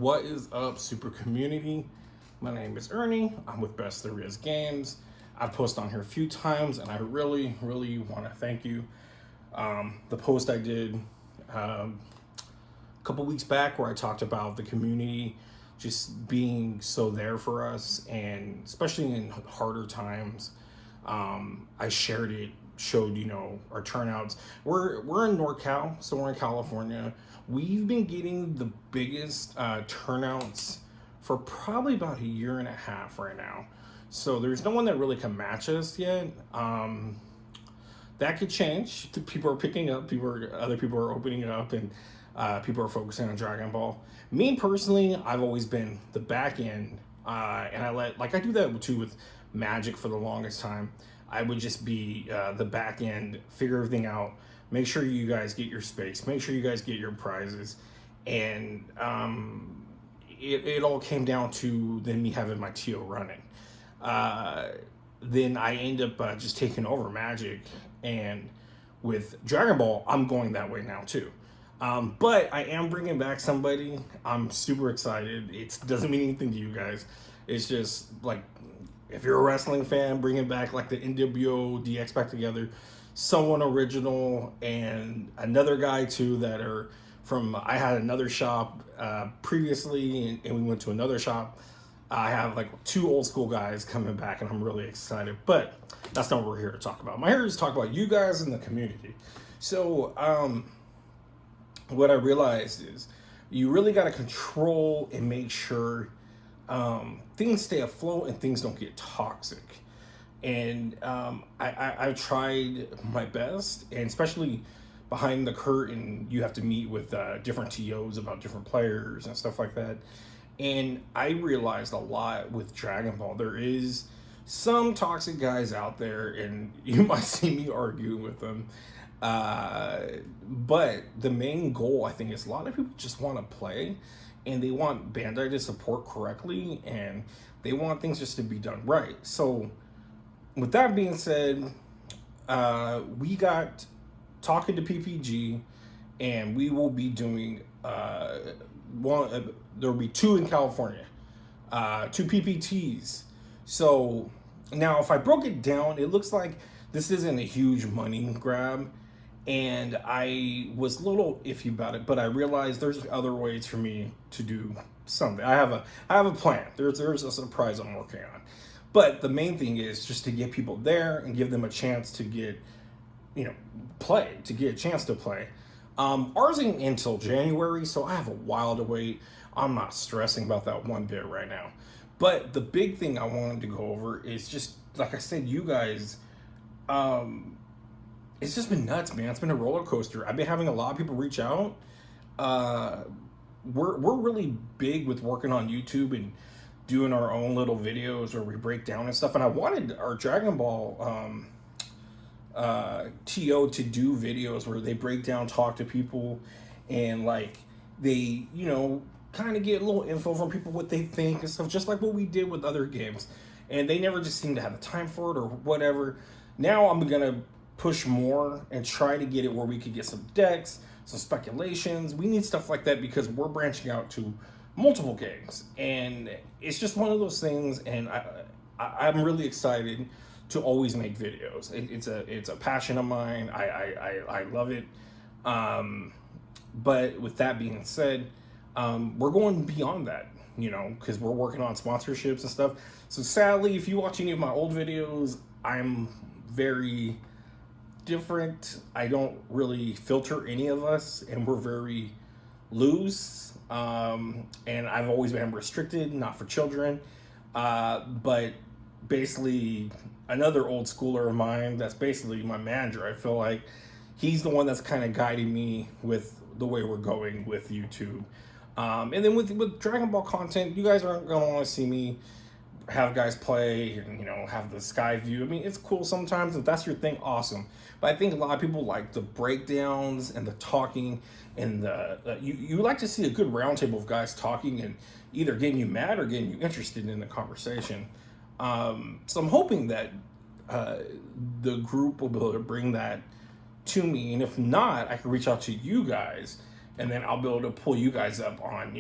What is up, super community? My name is Ernie. I'm with Best There Is Games. I've posted on here a few times, and I really want to thank you. The post I did a couple weeks back where I talked about the community just being so there for us, and especially in harder times, I shared it, showed our turnouts. We're in NorCal, so we're in California. We've been getting the biggest turnouts for probably about a year and a half right now. So there's no one that really can match us yet. That could change. People are picking up. Other people are opening up, and people are focusing on Dragon Ball. Me personally, I've always been the back end, and I do that too with Magic for the longest time. I would just be the back end, figure everything out, make sure you guys get your space, make sure you guys get your prizes, and it all came down to then me having my TO running. Then I end up just taking over Magic, and with Dragon Ball, I'm going that way now too. But I am bringing back somebody. I'm super excited. It doesn't mean anything to you guys. It's just like, if you're a wrestling fan, bringing back like the NWO DX back together, someone original, and another guy too that are from. I had another shop previously, and we went to another shop. I have like two old school guys coming back, and I'm really excited. But that's not what we're here to talk about. I'm here to talk about you guys in the community. So what I realized is you really got to control and make sure things stay afloat and things don't get toxic. And I tried my best, and especially behind the curtain, you have to meet with different TOs about different players and stuff like that. And I realized a lot with Dragon Ball. There is some toxic guys out there, and you might see me arguing with them. But the main goal, I think, is a lot of people just want to play, and they want Bandai to support correctly, and they want things just to be done right. So with that being said, we got talking to PPG, and we will be doing one. There'll be two in California, two PPTs. So now, if I broke it down, it looks like this isn't a huge money grab, and I was a little iffy about it, but I realized there's other ways for me to do something. I have a plan. There's a surprise I'm working on, but the main thing is just to get people there and give them a chance to get a chance to play. Ours ain't until January, so I have a while to wait. I'm not stressing about that one bit right now. But the big thing I wanted to go over is just, like I said, you guys, it's just been nuts, man. It's been a roller coaster. I've been having a lot of people reach out. We're really big with working on YouTube and doing our own little videos where we break down and stuff. And I wanted our Dragon Ball TO to do videos where they break down, talk to people, and like they, kind of get a little info from people, what they think and stuff, just like what we did with other games. And they never just seem to have the time for it or whatever. Now I'm gonna push more and try to get it where we could get some decks, some speculations. We need stuff like that because we're branching out to multiple games, and it's just one of those things. And I'm really excited to always make videos. It's a passion of mine. I love it. But with that being said, we're going beyond that, because we're working on sponsorships and stuff. So sadly, if you watch any of my old videos, I'm very different. I don't really filter any of us, and we're very loose. And I've always been restricted, not for children. But basically, another old schooler of mine, that's basically my manager, I feel like he's the one that's kind of guiding me with the way we're going with YouTube. And then with Dragon Ball content, you guys aren't going to want to see me have guys play and, have the sky view. I mean, it's cool sometimes. If that's your thing, awesome. But I think a lot of people like the breakdowns and the talking, and you like to see a good roundtable of guys talking and either getting you mad or getting you interested in the conversation. So I'm hoping that the group will be able to bring that to me. And if not, I can reach out to you guys, and then I'll be able to pull you guys up on,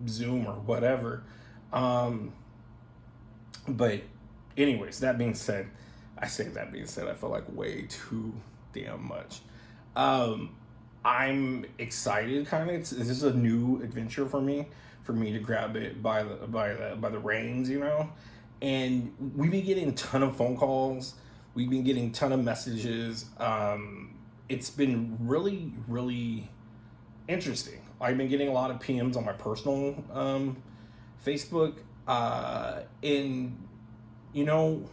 Zoom or whatever. Um, but anyways, that being said, I say that being said, I feel like way too damn much. Um, I'm excited, kind of. This is a new adventure for me to grab it by the reins, you know. And we've been getting a ton of phone calls. We've been getting a ton of messages. It's been really, really interesting. I've been getting a lot of PMs on my personal Facebook, and you know,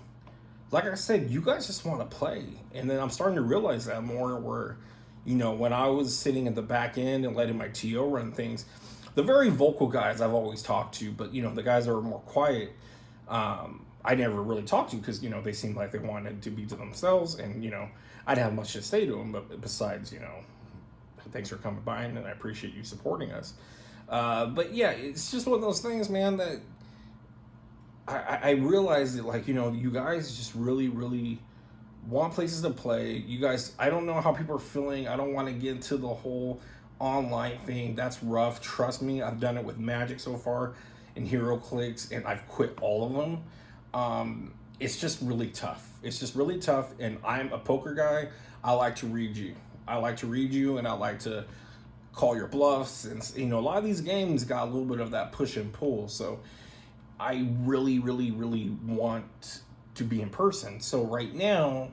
like I said, you guys just want to play. And then I'm starting to realize that more where, you know, when I was sitting at the back end and letting my TO run things, the very vocal guys I've always talked to, but, you know, the guys that are more quiet, I never really talked to because, you know, they seemed like they wanted to be to themselves. And, you know, I didn't have much to say to them, but besides, you know, thanks for coming by and I appreciate you supporting us. But yeah, it's just one of those things, man, that I realized that, like, you know, you guys just really, really want places to play. You guys, I don't know how people are feeling. I don't want to get into the whole online thing. That's rough. Trust me, I've done it with Magic so far and HeroClix, and I've quit all of them. It's just really tough. It's just really tough, and I'm a poker guy. I like to read you. And I like to call your bluffs. And, you know, a lot of these games got a little bit of that push and pull. So I really, really, really want to be in person. So right now,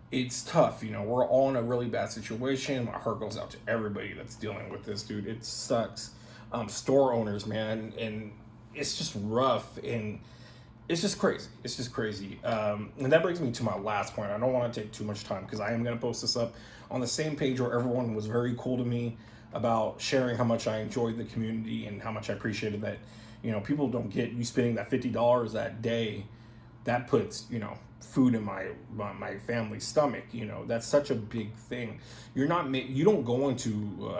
it's tough. You know, we're all in a really bad situation. My heart goes out to everybody that's dealing with this, dude. It sucks. Store owners, man, and it's just rough, and it's just crazy. It's just crazy. And that brings me to my last point. I don't want to take too much time because I am going to post this up on the same page where everyone was very cool to me about sharing how much I enjoyed the community and how much I appreciated that. You know, people don't get you spending that $50 that day. That puts, you know, food in my family's stomach. You know, that's such a big thing. You don't go into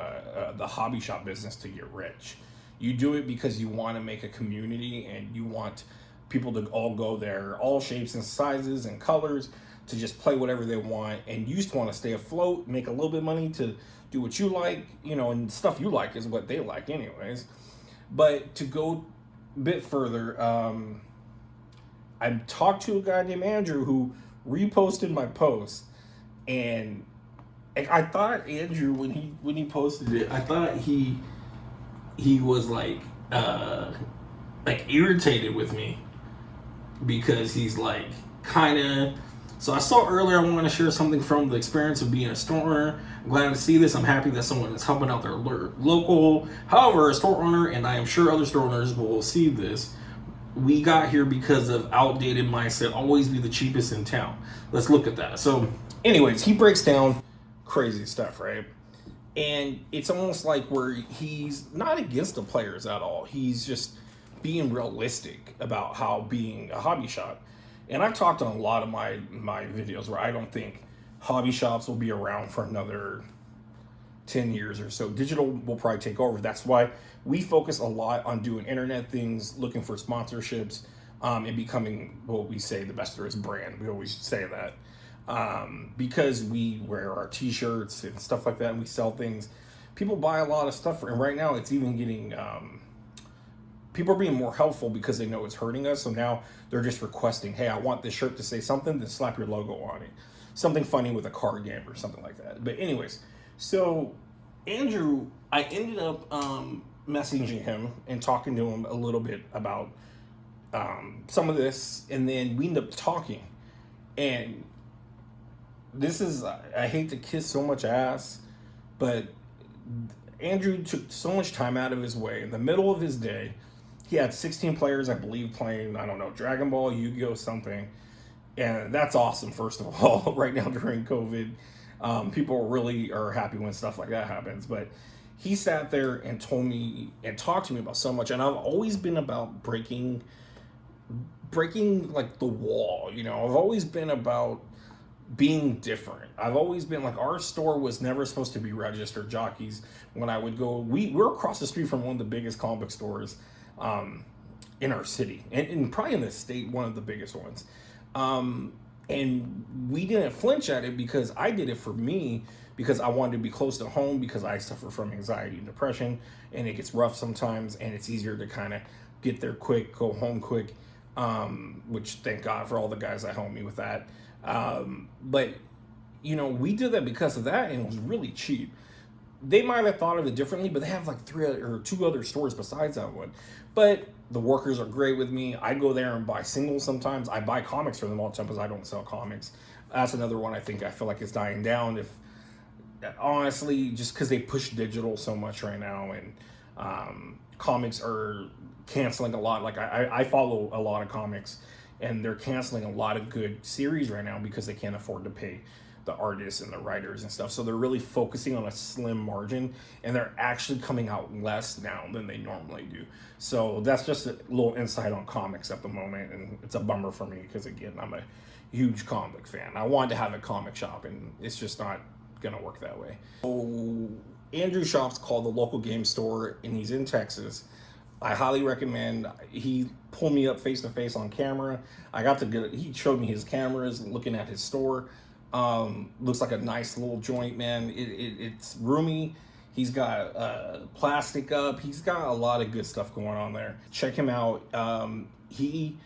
the hobby shop business to get rich. You do it because you want to make a community and you want people to all go there, all shapes and sizes and colors, to just play whatever they want. And you just want to stay afloat, make a little bit of money to do what you like, you know, and stuff you like is what they like anyways. But to go a bit further, I talked to a guy named Andrew who reposted my post, and I thought Andrew, when he posted it, I thought he was like irritated with me because he's like kind of. So I saw earlier, I want to share something from the experience of being a store owner. I'm glad to see this. I'm happy that someone is helping out their local. However, a store owner, and I am sure other store owners will see this, we got here because of outdated mindset, always be the cheapest in town. Let's look at that. So anyways, he breaks down crazy stuff, right? And it's almost like where he's not against the players at all. He's just being realistic about how being a hobby shop. And I've talked on a lot of my videos where I don't think hobby shops will be around for another 10 years or so. Digital will probably take over. That's why we focus a lot on doing internet things, looking for sponsorships, and becoming what we say the best there is brand. We always say that because we wear our t-shirts and stuff like that, and we sell things. People buy a lot of stuff, and right now it's even getting people are being more helpful because they know it's hurting us. So now they're just requesting, hey, I want this shirt to say something, then slap your logo on it. Something funny with a card game or something like that. But anyways, so Andrew, I ended up messaging him and talking to him a little bit about some of this. And then we ended up talking. And this is, I hate to kiss so much ass, but Andrew took so much time out of his way in the middle of his day. He had 16 players, I believe, playing, I don't know, Dragon Ball, Yu-Gi-Oh, something. And that's awesome, first of all, right now during COVID. People really are happy when stuff like that happens. But he sat there and told me and talked to me about so much. And I've always been about breaking like the wall, you know. I've always been about being different. I've always been like, our store was never supposed to be registered jockeys. When I would go, we're across the street from one of the biggest comic book stores in our city, and probably in the state, one of the biggest ones. And we didn't flinch at it because I did it for me, because I wanted to be close to home, because I suffer from anxiety and depression, and it gets rough sometimes, and it's easier to kind of get there quick, go home quick, which thank God for all the guys that helped me with that. But we did that because of that, and it was really cheap. They might have thought of it differently, but they have like two other stores besides that one. But the workers are great with me. I go there and buy singles sometimes. I buy comics for them all the time because I don't sell comics. That's another one I feel like is dying down. If honestly, just because they push digital so much right now, and comics are canceling a lot. Like I follow a lot of comics, and they're canceling a lot of good series right now because they can't afford to pay the artists and the writers and stuff. So they're really focusing on a slim margin, and they're actually coming out less now than they normally do. So that's just a little insight on comics at the moment, and it's a bummer for me because, again, I'm a huge comic fan. I wanted to have a comic shop, and it's just not gonna work that way. So Andrew Shop's called the local game store, and he's in Texas. I highly recommend. He pulled me up face to face on camera. He showed me his cameras, looking at his store. Looks like a nice little joint, man. It's roomy. He's got plastic up. He's got a lot of good stuff going on there. Check him out. He,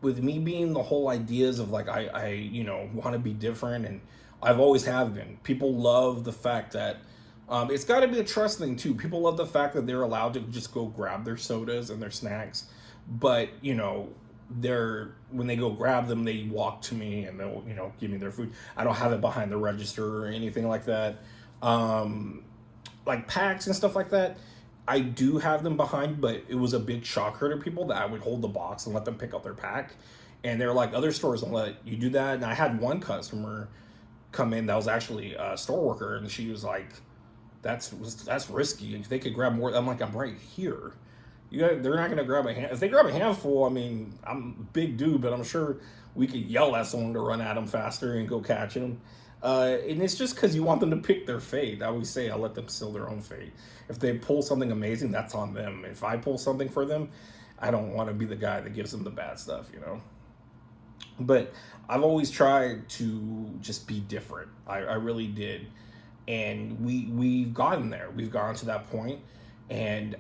with me being the whole ideas of like I want to be different, and I've always have been. People love the fact that it's got to be a trust thing too. People love the fact that they're allowed to just go grab their sodas and their snacks, but when they go grab them, they walk to me and they'll give me their food. I don't have it behind the register or anything like that. Like packs and stuff like that, I do have them behind, but it was a big shocker to people that I would hold the box and let them pick up their pack, and they're like, other stores don't let you do that. And I had one customer come in that was actually a store worker, and she was like, that's risky, they could grab more. I'm like, I'm right here. They're not going to grab a hand. If they grab a handful, I mean, I'm a big dude, but I'm sure we could yell at someone to run at them faster and go catch them. And it's just because you want them to pick their fate. I always say I let them seal their own fate. If they pull something amazing, that's on them. If I pull something for them, I don't want to be the guy that gives them the bad stuff, But I've always tried to just be different. I really did. And we've gotten there. We've gotten to that point. And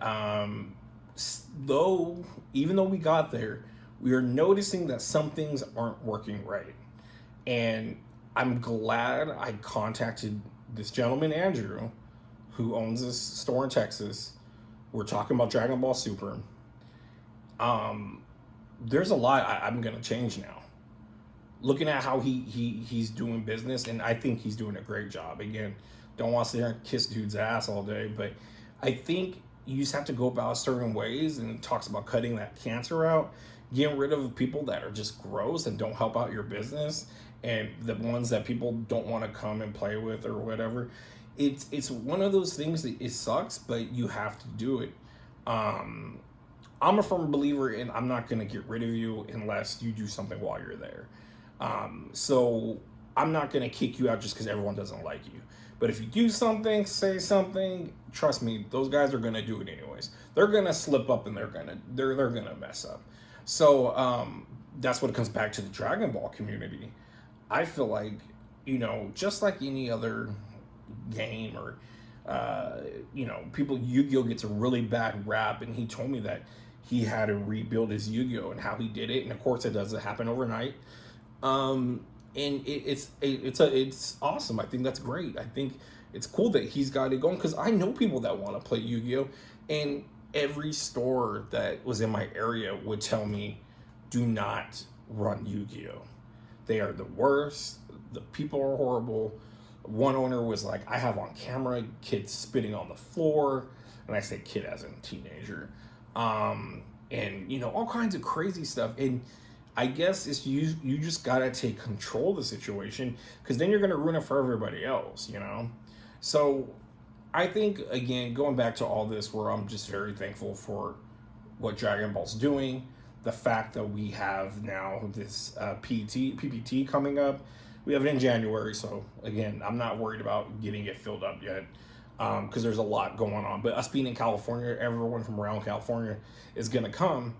even though we got there, we are noticing that some things aren't working right. And I'm glad I contacted this gentleman, Andrew, who owns this store in Texas. We're talking about Dragon Ball Super. There's a lot I'm going to change now. Looking at how he's doing business, and I think he's doing a great job. Again, don't want to sit there and kiss dude's ass all day, but I think you just have to go about certain ways, and it talks about cutting that cancer out, getting rid of people that are just gross and don't help out your business, and the ones that people don't want to come and play with or whatever. It's one of those things that it sucks, but you have to do it. I'm a firm believer in I'm not going to get rid of you unless you do something while you're there. So I'm not going to kick you out just because everyone doesn't like you. But if you do something, say something, trust me, those guys are going to do it anyways. They're going to slip up and they're going to mess up. So that's what it comes back to the Dragon Ball community. I feel like, just like any other game or, Yu-Gi-Oh gets a really bad rap, and he told me that he had to rebuild his Yu-Gi-Oh and how he did it. And of course it doesn't happen overnight. And it's awesome. I think that's great. I think it's cool that he's got it going, because I know people that want to play Yu-Gi-Oh, and every store that was in my area would tell me, do not run Yu-Gi-Oh. They are the worst. The people are horrible. One owner was like, I have on camera kids spitting on the floor, and I say kid as in teenager, and all kinds of crazy stuff. And I guess it's you just gotta take control of the situation, because then you're gonna ruin it for everybody else, So I think, again, going back to all this, where I'm just very thankful for what Dragon Ball's doing, the fact that we have now this PPT coming up. We have it in January, so again, I'm not worried about getting it filled up yet, because there's a lot going on. But us being in California, everyone from around California is gonna come.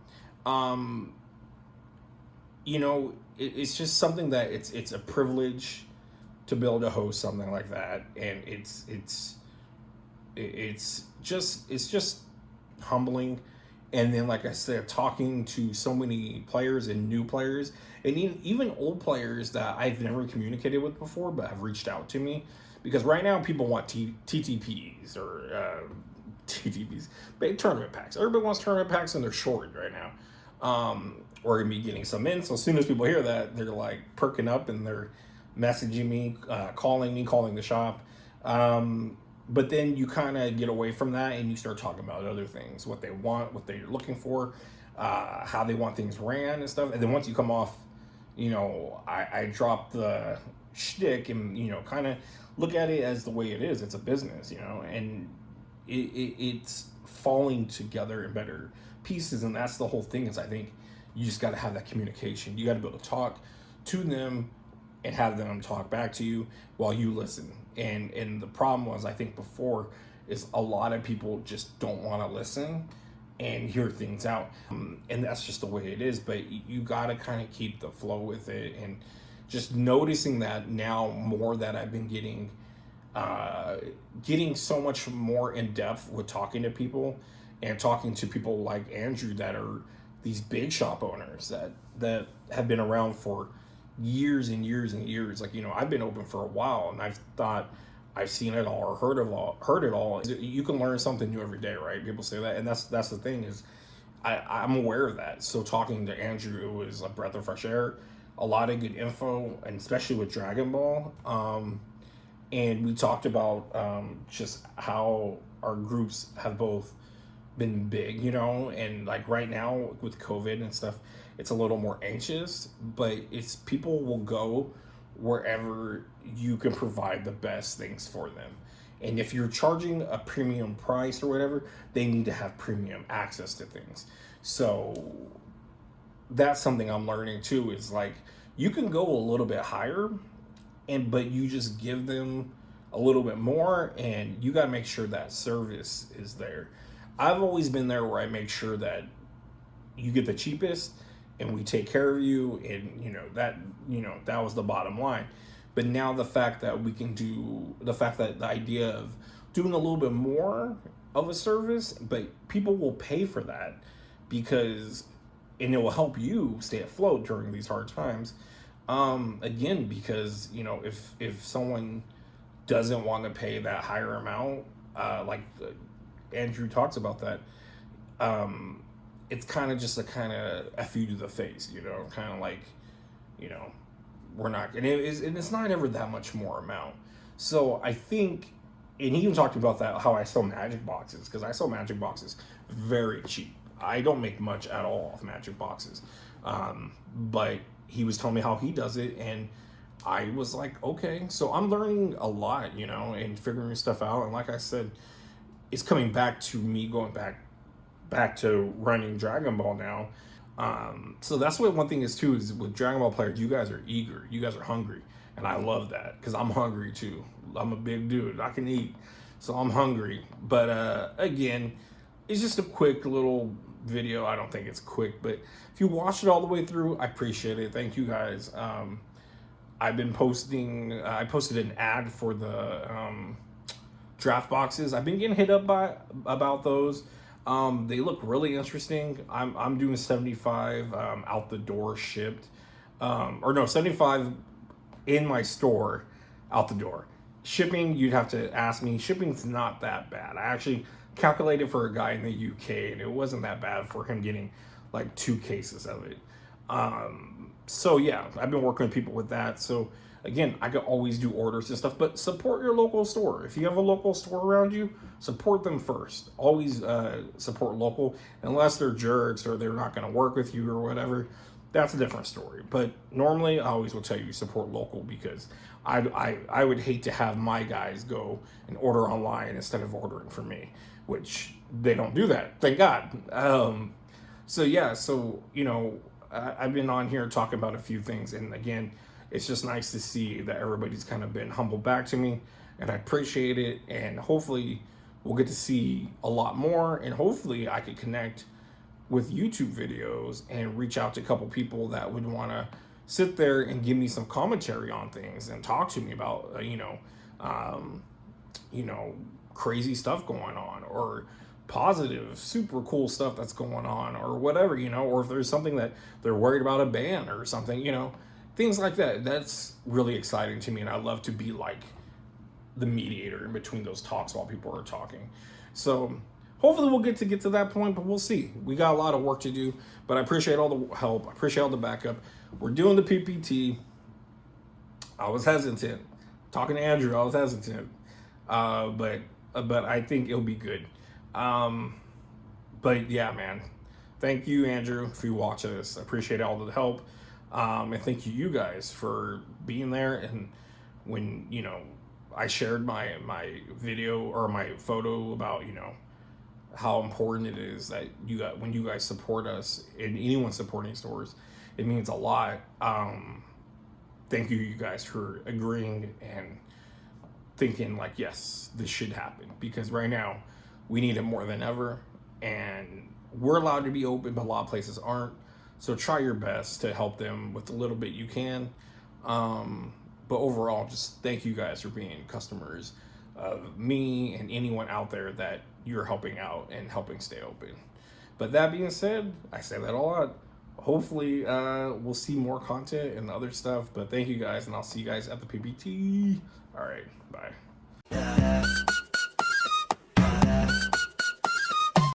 it's just something that it's a privilege to be able to host something like that, and it's just humbling. And then, like I said, talking to so many players and new players, and even old players that I've never communicated with before, but have reached out to me, because right now people want TTPs or TTPs, big tournament packs. Everybody wants tournament packs, and they're short right now. We're gonna be getting some in, so as soon as people hear that, they're like perking up and they're messaging me, calling the shop. But then you kind of get away from that and you start talking about other things, what they want, what they're looking for, how they want things ran and stuff. And then once you come off, I drop the shtick and, kind of look at it as the way it is. It's a business, and it's falling together in better pieces. And that's the whole thing, is I think you just got to have that communication. You got to be able to talk to them and have them talk back to you while you listen. And the problem was, I think before, is a lot of people just don't want to listen and hear things out. And that's just the way it is. But you got to kind of keep the flow with it. And just noticing that now more, that I've been getting so much more in depth with talking to people, and talking to people like Andrew that are these big shop owners that have been around for years and years and years. Like, I've been open for a while, and I've thought I've seen it all or heard it all. You can learn something new every day, right? People say that, and that's the thing, is I'm aware of that. So talking to Andrew, it was a breath of fresh air, a lot of good info, and especially with Dragon Ball. And we talked about just how our groups have both been big, and like right now with COVID and stuff, it's a little more anxious, but it's people will go wherever you can provide the best things for them. And if you're charging a premium price or whatever, they need to have premium access to things. So that's something I'm learning too, is like, you can go a little bit higher, but you just give them a little bit more, and you got to make sure that service is there. I've always been there where I make sure that you get the cheapest and we take care of you, and that was the bottom line. But now the fact that the idea of doing a little bit more of a service, but people will pay for that, and it will help you stay afloat during these hard times. Again, because if someone doesn't want to pay that higher amount, like Andrew talks about that, it's kind of just a kind of F you to the face, kind of like, we're not, and it's not ever that much more amount. So I think, and he even talked about that, how I sell magic boxes, because I sell magic boxes very cheap. I don't make much at all off magic boxes. But he was telling me how he does it, and I was like, okay. So I'm learning a lot, and figuring stuff out. And like I said, it's coming back to me going back to running Dragon Ball now. So that's what one thing is too, is with Dragon Ball players, you guys are eager, you guys are hungry, and I love that, because I'm hungry too. I'm a big dude, I can eat, so I'm hungry. But again, it's just a quick little video. I don't think it's quick, but if you watched it all the way through, I appreciate it. Thank you guys. I've been posting, I posted an ad for the draft boxes. I've been getting hit up about those. They look really interesting. I'm doing 75 out the door shipped, or no, 75 in my store out the door. Shipping, you'd have to ask me. Shipping's not that bad. I actually calculated for a guy in the UK, and it wasn't that bad for him getting like 2 cases of it. So yeah, I've been working with people with that. So again, I could always do orders and stuff, but support your local store. If you have a local store around you, support them first. Always support local, unless they're jerks or they're not going to work with you or whatever. That's a different story. But normally, I always will tell you support local, because I would hate to have my guys go and order online instead of ordering from me, which they don't do that. Thank God. So yeah, so I've been on here talking about a few things, and again, it's just nice to see that everybody's kind of been humble back to me, and I appreciate it. And hopefully we'll get to see a lot more, and hopefully I can connect with YouTube videos and reach out to a couple people that would want to sit there and give me some commentary on things and talk to me about, um, you know, crazy stuff going on, or positive, super cool stuff that's going on, or whatever, or if there's something that they're worried about a ban or something, things like that. That's really exciting to me. And I love to be like the mediator in between those talks while people are talking. So hopefully we'll get to that point, but we'll see. We got a lot of work to do, but I appreciate all the help. I appreciate all the backup. We're doing the PPT. I was hesitant. Talking to Andrew, I was hesitant. But I think it'll be good. But yeah, man. Thank you, Andrew, for you watching this. I appreciate all the help. And thank you guys for being there. And when, I shared my video or my photo about, how important it is that when you guys support us, and anyone supporting stores, it means a lot. Thank you guys for agreeing and thinking like, yes, this should happen, because right now we need it more than ever, and we're allowed to be open, but a lot of places aren't. So try your best to help them with the little bit you can. But overall, just thank you guys for being customers of me and anyone out there that you're helping out and helping stay open. But that being said, I say that a lot. Hopefully we'll see more content and other stuff. But thank you guys, and I'll see you guys at the PPT. All right, bye.